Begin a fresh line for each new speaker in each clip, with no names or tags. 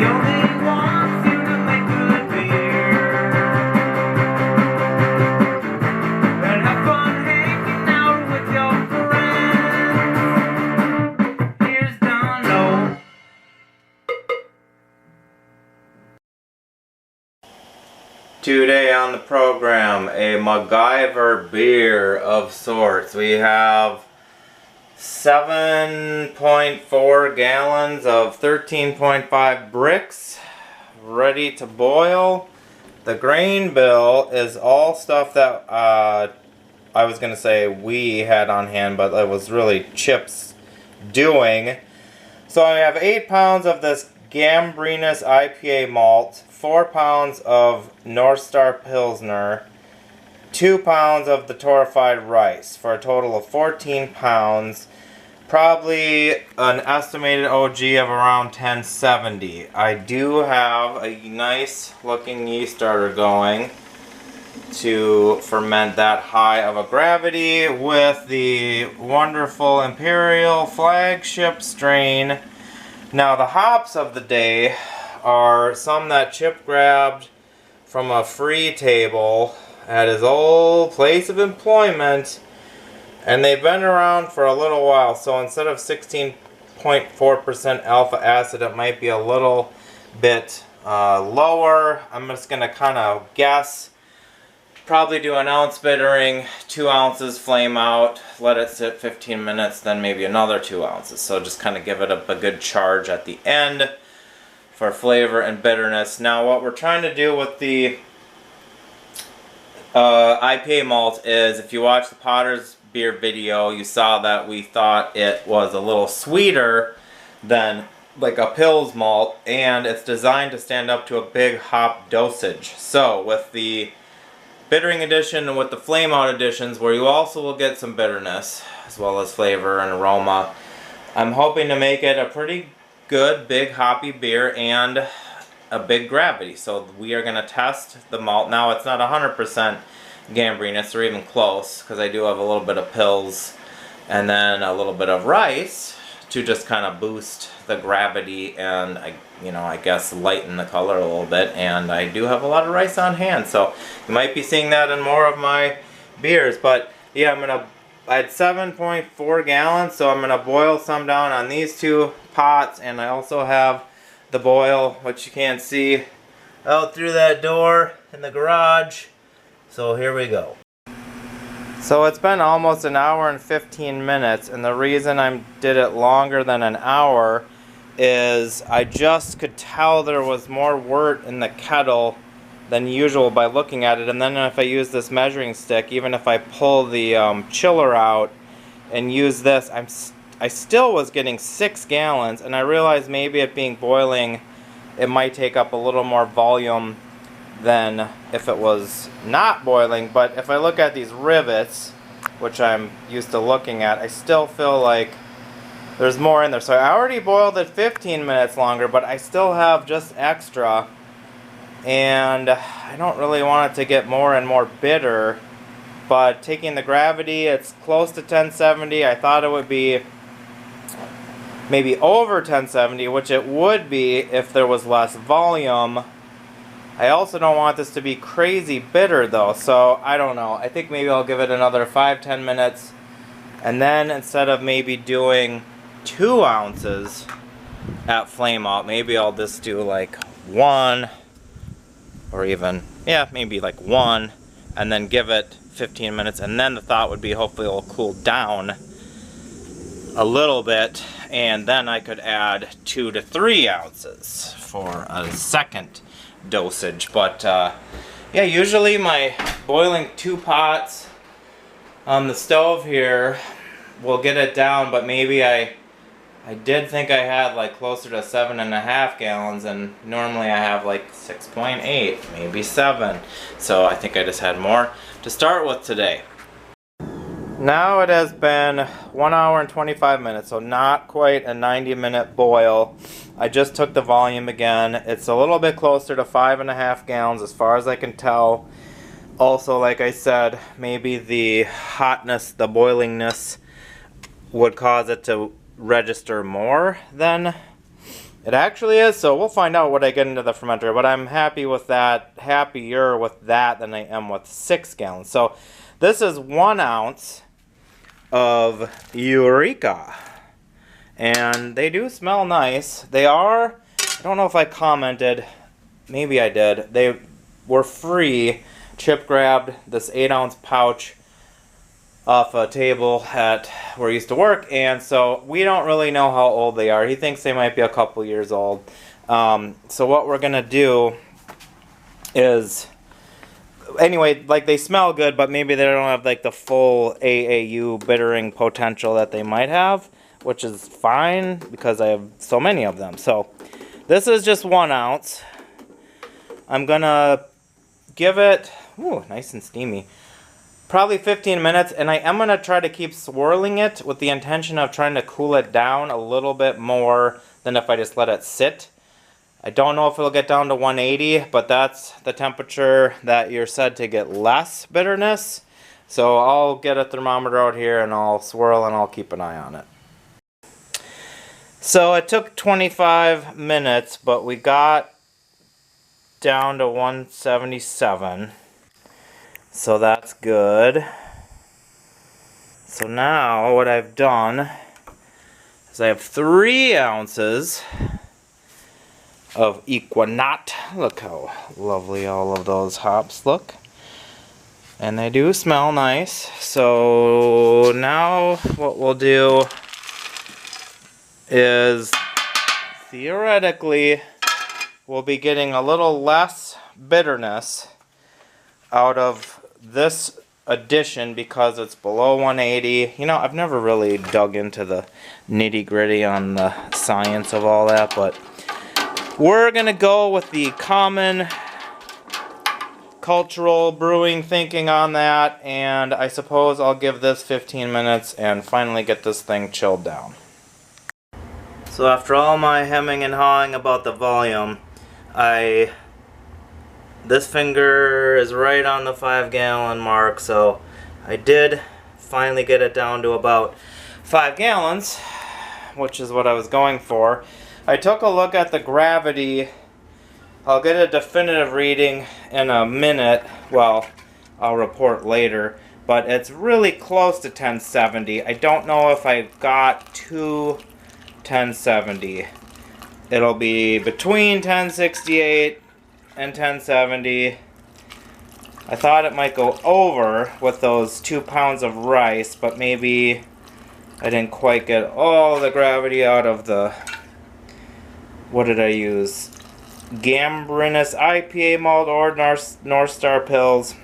only wants you to make good beer and have fun hanging out with your friends. Here's Dono. Today on the program, a MacGyver beer of sorts. We have 7.4 gallons of 13.5 bricks ready to boil. The grain bill is all stuff that I was going to say we had on hand, but it was really Chip's doing. So I have 8 pounds of this Gambrinus IPA Malt, 4 pounds of North Star Pilsner, 2 pounds of the torrefied rice, for a total of 14 pounds. Probably an estimated OG of around 1070. I do have a nice looking yeast starter going to ferment that high of a gravity with the wonderful Imperial flagship strain. Now the hops of the day are some that Chip grabbed from a free table at his old place of employment, and they've been around for a little while. So instead of 16.4% alpha acid, it might be a little bit lower. I'm just going to kind of guess. Probably do an ounce bittering, 2 ounces, flame out, let it sit 15 minutes, then maybe another 2 ounces. So just kind of give it a good charge at the end for flavor and bitterness. Now what we're trying to do with the IPA malt is, if you watch the Patersbier video, you saw that we thought it was a little sweeter than like a Pils malt, and it's designed to stand up to a big hop dosage. So with the bittering addition and with the flame out additions, where you also will get some bitterness as well as flavor and aroma, I'm hoping to make it a pretty good big hoppy beer and a big gravity. So we are going to test the malt. Now it's not 100% Gambrinus or even close, because I do have a little bit of Pils and then a little bit of rice to just kind of boost the gravity and I guess lighten the color a little bit. And I do have a lot of rice on hand, so you might be seeing that in more of my beers. But yeah, I had 7.4 gallons, so I'm gonna boil some down on these 2 pots, and I also have the boil, which you can't see, out through that door in the garage. So here we go. So it's been almost an hour and 15 minutes, and the reason I did it longer than an hour is I just could tell there was more wort in the kettle than usual by looking at it. And then if I use this measuring stick, even if I pull the chiller out and use this, I still was getting 6 gallons, and I realized maybe it being boiling, it might take up a little more volume than if it was not boiling. But if I look at these rivets, which I'm used to looking at, I still feel like there's more in there. So I already boiled it 15 minutes longer, but I still have just extra, and I don't really want it to get more and more bitter. But taking the gravity, it's close to 1070. I thought it would be maybe over 1070, which it would be if there was less volume. I also don't want this to be crazy bitter though, so I don't know. I think maybe I'll give it another 5-10 minutes, and then instead of maybe doing 2 ounces at flame out, maybe I'll just do like 1, or even, yeah, maybe like 1, and then give it 15 minutes, and then the thought would be hopefully it'll cool down a little bit, and then I could add 2 to 3 ounces for a second dosage. But yeah, usually my boiling 2 pots on the stove here will get it down, but maybe I did think I had like closer to 7.5 gallons, and normally I have like 6.8, maybe 7. So I think I just had more to start with today. Now it has been 1 hour and 25 minutes, so not quite a 90-minute boil. I just took the volume again. It's a little bit closer to 5.5 gallons as far as I can tell. Also, like I said, maybe the hotness, the boilingness would cause it to register more than It actually is, so we'll find out when I get into the fermenter, but I'm happy with that, happier with that than I am with 6 gallons. So this is 1 ounce of Eureka. And they do smell nice. They are, I don't know if I commented, maybe I did. They were free. Chip grabbed this 8-ounce pouch off a table at where he used to work, and so we don't really know how old they are. He thinks they might be a couple years old. So what we're gonna do is, anyway, like they smell good, but maybe they don't have like the full AAU bittering potential that they might have, which is fine because I have so many of them. So this is just 1 ounce. I'm gonna give it, ooh, nice and steamy, probably 15 minutes, and I am going to try to keep swirling it with the intention of trying to cool it down a little bit more than if I just let it sit. I don't know if it'll get down to 180, but that's the temperature that you're said to get less bitterness. So I'll get a thermometer out here and I'll swirl and I'll keep an eye on it. So it took 25 minutes, but we got down to 177. So that's good. So now what I've done is I have 3 ounces of Equinot. Look how lovely all of those hops look. And they do smell nice. So now what we'll do is theoretically we'll be getting a little less bitterness out of this addition because it's below 180. You know, I've never really dug into the nitty-gritty on the science of all that, but we're gonna go with the common cultural brewing thinking on that, and I suppose I'll give this 15 minutes and finally get this thing chilled down. So after all my hemming and hawing about the volume, this finger is right on the 5-gallon mark, so I did finally get it down to about 5 gallons, which is what I was going for. I took a look at the gravity. I'll get a definitive reading in a minute. Well, I'll report later, but it's really close to 1070. I don't know if I got to 1070. It'll be between 1068 and 1070. I thought it might go over with those 2 pounds of rice, but maybe I didn't quite get all the gravity out of the, what did I use? Gambrinus IPA Malt or North Star Pills.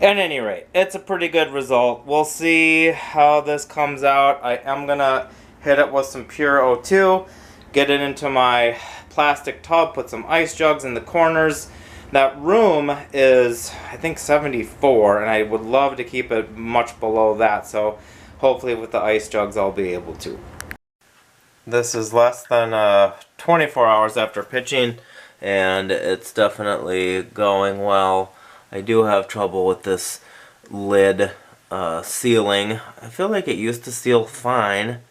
At any rate, it's a pretty good result. We'll see how this comes out. I am gonna hit it with some pure O2, get it into my plastic tub, put some ice jugs in the corners. That room is, I think, 74, and I would love to keep it much below that, so hopefully with the ice jugs I'll be able to. This is less than 24 hours after pitching, and it's definitely going well. I do have trouble with this lid sealing. I feel like it used to seal fine,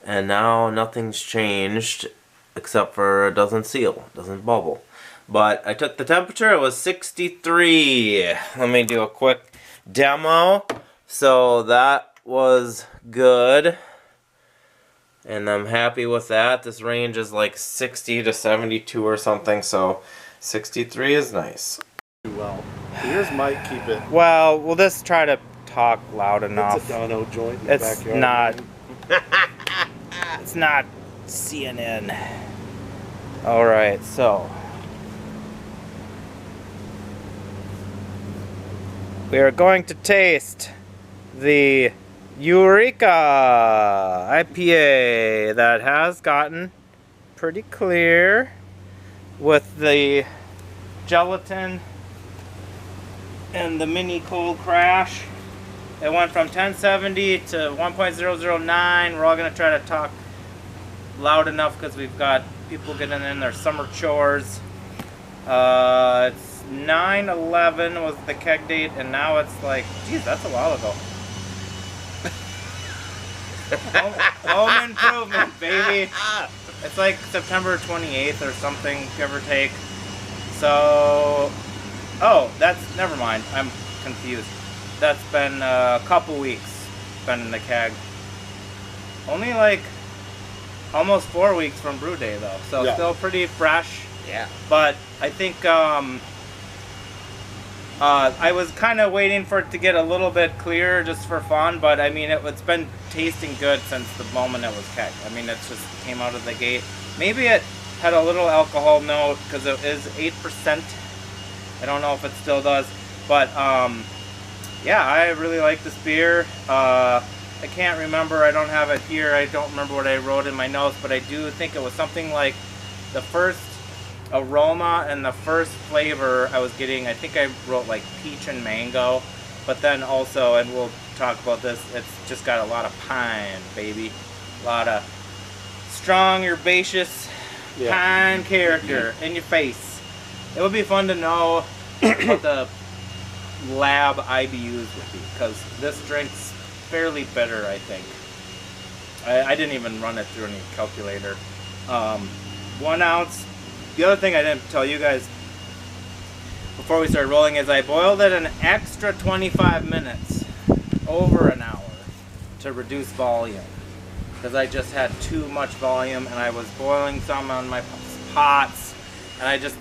and now nothing's changed. Except for it doesn't seal, doesn't bubble. But I took the temperature, it was 63. Let me do a quick demo. So that was good. And I'm happy with that. This range is like 60 to 72 or something, so 63 is nice.
Well, yours might keep it.
Well, we'll just try to talk loud enough.
It's a dono joint in the
It's
backyard.
not. It's not CNN. Alright, so we are going to taste the Eureka IPA that has gotten pretty clear with the gelatin and the mini cold crash. It went from 1070 to 1.009. We're all going to try to talk loud enough because we've got people getting in their summer chores. It's 9/11 was the keg date, and now it's like, geez, that's a while ago. Home improvement, baby. It's like September 28th or something, give or take. So, oh, that's, never mind. I'm confused. That's been a couple weeks, been in the keg. Only like almost 4 weeks from brew day though, so
Yeah.
still pretty fresh.
Yeah.
But I think I was kind of waiting for it to get a little bit clearer just for fun, but I mean it's been tasting good since the moment it was kegged. I mean, it just came out of the gate. Maybe it had a little alcohol note because it is 8%. I don't know if it still does, but yeah, I really like this beer. I can't remember, I don't have it here, I don't remember what I wrote in my notes, but I do think it was something like the first aroma and the first flavor I was getting, I think I wrote like peach and mango, but then also, and we'll talk about this, it's just got a lot of pine, baby. A lot of strong, herbaceous pine character in your face. It would be fun to know what the lab IBUs would be, because this drink's fairly bitter, I think. I didn't even run it through any calculator. 1 ounce. The other thing I didn't tell you guys before we started rolling is I boiled it an extra 25 minutes, over an hour, to reduce volume. Because I just had too much volume and I was boiling some on my pots and I just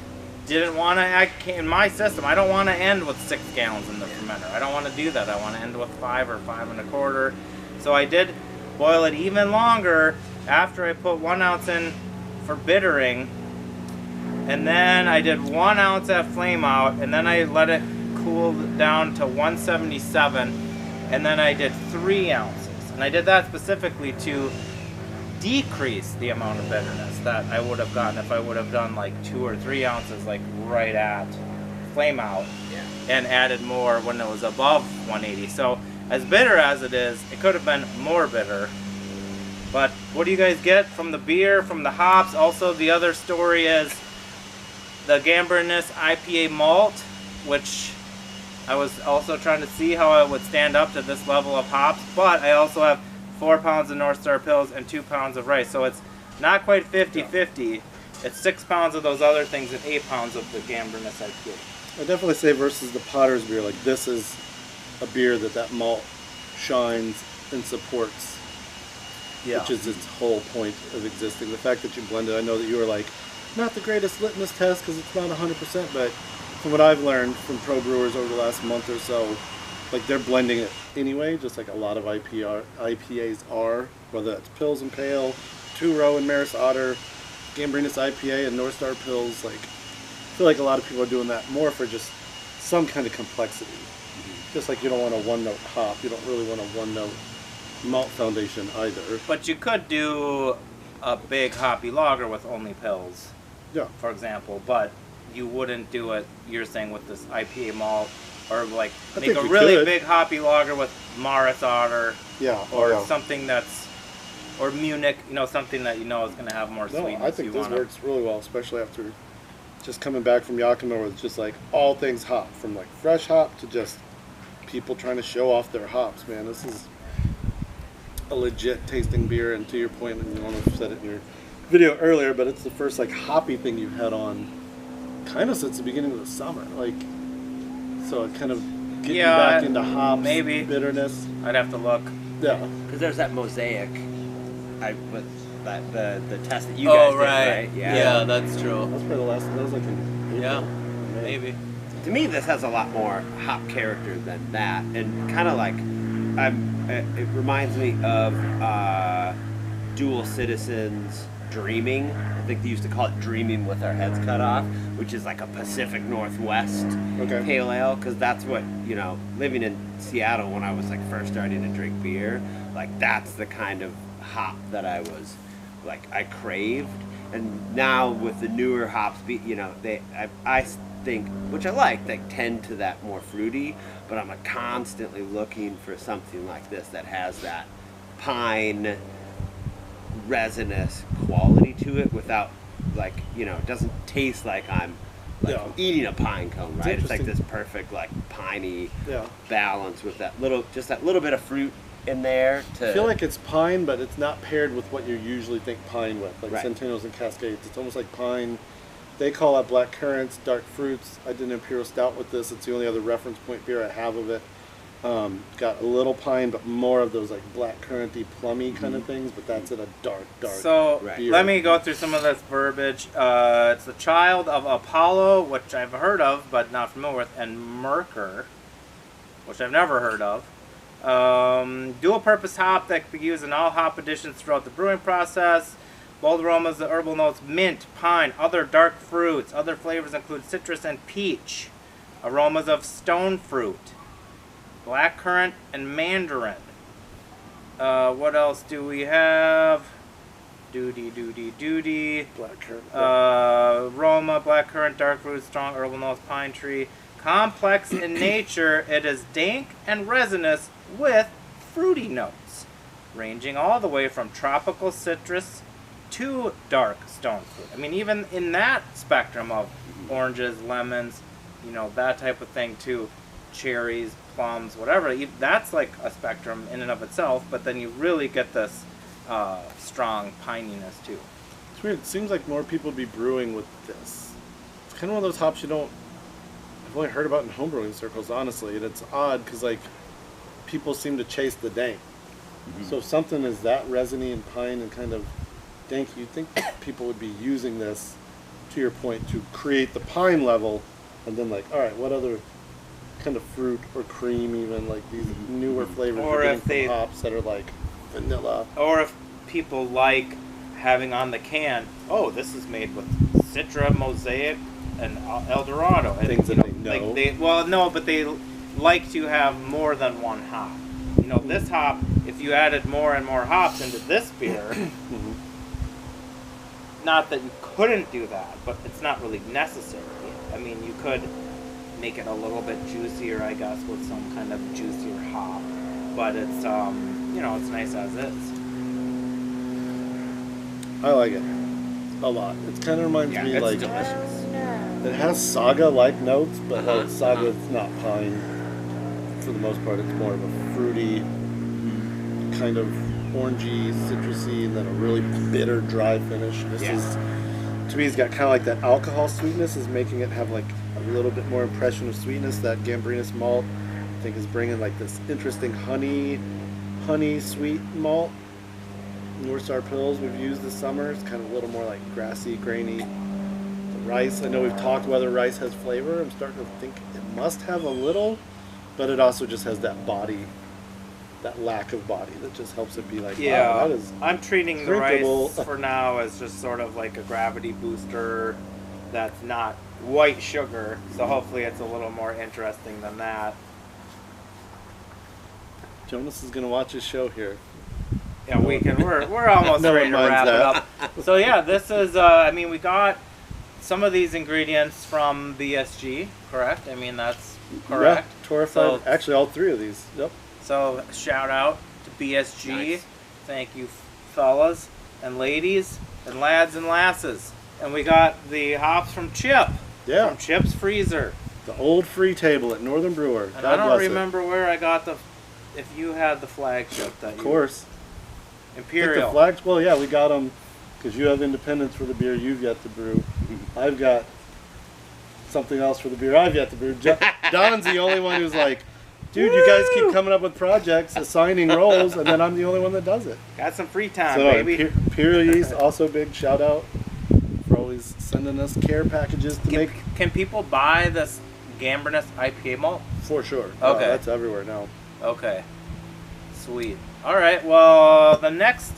didn't want to, in my system, I don't want to end with 6 gallons in the fermenter. I don't want to do that. I want to end with 5 or 5 1/4. So I did boil it even longer after I put 1 ounce in for bittering. And then I did 1 ounce at flame out, and then I let it cool down to 177, and then I did 3 ounces. And I did that specifically to decrease the amount of bitterness that I would have gotten if I would have done like 2 or 3 ounces like right at flame out, and added more when it was above 180. So as bitter as it is, it could have been more bitter. But what do you guys get from the beer, from the hops? Also, the other story is the Gambrinus IPA Malt, which I was also trying to see how I would stand up to this level of hops, but I also have 4 pounds of North Star Pils and 2 pounds of rice, so it's not quite 50-50. It's 6 pounds of those other things and 8 pounds of the Gambrinus IPA.
I definitely say versus the Patersbier, like this is a beer that malt shines and supports, which is its whole point of existing. The fact that you blended, I know that you were like, not the greatest litmus test because it's not 100%, but from what I've learned from pro brewers over the last month or so, like they're blending it anyway, just like a lot of IPAs are, whether it's Pils and Pale, Two Row and Maris Otter, Gambrinus IPA and North Star Pils. Like, I feel like a lot of people are doing that more for just some kind of complexity. Just like you don't want a one-note hop, you don't really want a one-note malt foundation either.
But you could do a big hoppy lager with only Pils, for example, but you wouldn't do it, you're saying, with this IPA malt, or like make a really big hoppy lager with Maris Otter, or something that's, or Munich, you know, something that you know is going to have more sweetness.
I think this works really well, especially after just coming back from Yakima, where it's just like all things hop, from like fresh hop to just people trying to show off their hops. Man, this is a legit tasting beer, and to your point, and you almost said it in your video earlier, but it's the first like hoppy thing you've had on kind of since the beginning of the summer. Like, so it kind of gets you back into hops,
maybe
bitterness.
I'd have to look.
Yeah,
because there's that mosaic. With the test that you guys did, right?
Yeah, that's true.
That's probably the last. That was like in April, May.
Maybe.
To me, this has a lot more hop character than that, and kind of like, it reminds me of Dual Citizens Dreaming. I think they used to call it Dreaming with Our Heads Cut Off, which is like a Pacific Northwest pale ale, because that's what, you know, living in Seattle when I was like first starting to drink beer, like that's the kind of hop that I was like, I craved. And now with the newer hops, you know, I think, which I like, they tend to that more fruity, but I'm constantly looking for something like this that has that pine resinous quality to it without, like, you know, it doesn't taste like I'm like eating a pine cone, right? It's like this perfect like piney balance with that little bit of fruit in there.
I feel like it's pine, but it's not paired with what you usually think pine with, like
Right.
Centennials and Cascades. It's almost like pine. They call that black currants, dark fruits. I did an Imperial Stout with this. It's the only other reference point beer I have of it. Got a little pine, but more of those like black curranty, plummy kind of things. But that's in a dark
So
beer.
let me go through some of this verbiage. It's the child of Apollo, which I've heard of but not familiar with, and Merkur, which I've never heard of. Dual-purpose hop that can be used in all hop additions throughout the brewing process. Bold aromas, the herbal notes, mint, pine, other dark fruits. Other flavors include citrus and peach. Aromas of stone fruit, blackcurrant, and mandarin. What else do we have? Duty.
black currant.
Aroma, blackcurrant, dark fruit, strong herbal notes, pine tree. Complex in nature, it is dank and resinous with fruity notes, ranging all the way from tropical citrus to dark stone fruit. I mean, even in that spectrum of oranges, lemons, you know, that type of thing too, cherries, plums, whatever, that's like a spectrum in and of itself, but then you really get this strong pininess too.
It's weird. It seems like more people be brewing with this. It's kind of one of those hops I've only heard about in homebrewing circles, honestly, and it's odd because like people seem to chase the dank. So if something is that resiny and pine and kind of dank, you'd think people would be using this, to your point, to create the pine level, and then like, all right, what other kind of fruit or cream, even like these newer flavors
Or
we're getting
if they-
from hops that are like vanilla.
Or if people like having on the can, oh, this is made with Citra, Mosaic, and El Dorado. And,
Things that
you
they know.
But they like to have more than one hop. You know, this hop, if you added more and more hops into this beer, not that you couldn't do that, but it's not really necessary. I mean, you could make it a little bit juicier, I guess, with some kind of juicier hop. But it's, you know, it's nice as is.
I like it a lot. It kind of reminds me
it's
like
delicious.
it has saga-like notes, but like saga's not pine for the most part. It's more of a fruity, kind of orangey, citrusy, and then a really bitter, dry finish. This is, to me, it's got kind of like that alcohol sweetness is making it have like a little bit more impression of sweetness. That Gambrinus malt, I think, is bringing like this interesting honey sweet malt. North Star Pills we've used this summer. It's kind of a little more like grassy, grainy. The rice, I know we've talked whether rice has flavor. I'm starting to think it must have a little, but it also just has that body, that lack of body that just helps it be like, wow, that is
I'm treating the
drinkable.
rice for now as just sort of like a gravity booster that's not white sugar, so hopefully it's a little more interesting than that.
Jonas is going to watch his show here.
Yeah, we're almost
No
ready
one
to wrap
minds
it up. So yeah, this is I mean, we got some of these ingredients from BSG, correct? I mean, that's correct.
Yeah, Torrefied.
So-
Actually, all three of these. Yep.
So shout out to BSG.
Nice.
Thank you, fellas and ladies and lads and lasses. And we got the hops from Chip.
Yeah.
From Chip's Freezer.
The old free table at Northern Brewer.
And
God
I don't
bless
remember where I got the. If you had the flagship that
it. Of course. I think the
Imperial.
flags. Well, yeah, we got them because you have Independence for the beer you've yet to brew. I've got something else for the beer I've yet to brew. Don's the only one who's like, dude, you guys keep coming up with projects, assigning roles, and then I'm the only one that does it.
Got some free time,
So
baby.
Imperial Yeast, also big shout out for always sending us care packages to make.
Can people buy this Gambrinus IPA malt?
For sure.
Okay.
That's everywhere now.
Okay. Sweet. Alright, well, the next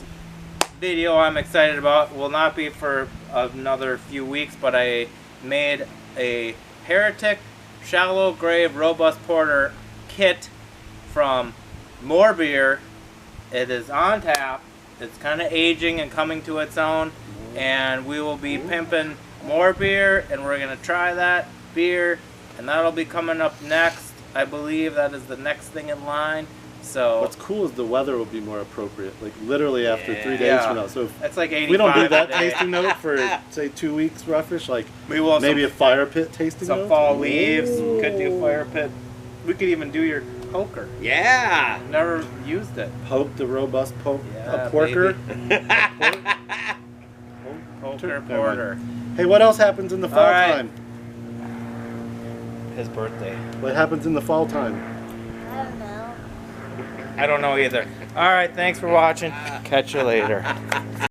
video I'm excited about will not be for another few weeks, but I made a Heretic Shallow Grave Robust Porter kit from More Beer. It is on tap. It's kind of aging and coming to its own, and we will be pimping More Beer, and we're going to try that beer, and that'll be coming up next. I believe that is the next thing in line. So
What's cool is the weather will be more appropriate, like literally after 3 days
Yeah.
from now. So if
it's like 85
we don't do that
a day.
tasting note for say 2 weeks roughish, like
We will have
maybe a fire pit tasting
some
note.
fall leaves.
Ooh.
Could do fire pit. We could even do your
poker.
Yeah.
Never used it.
Poke the robust poke.
Yeah,
A porker.
Poker
Never
porter.
Hey, what else happens in the fall
All right.
time?
His birthday.
What happens in the fall time?
I don't know.
I don't know either. All right, thanks for watching. Catch you later.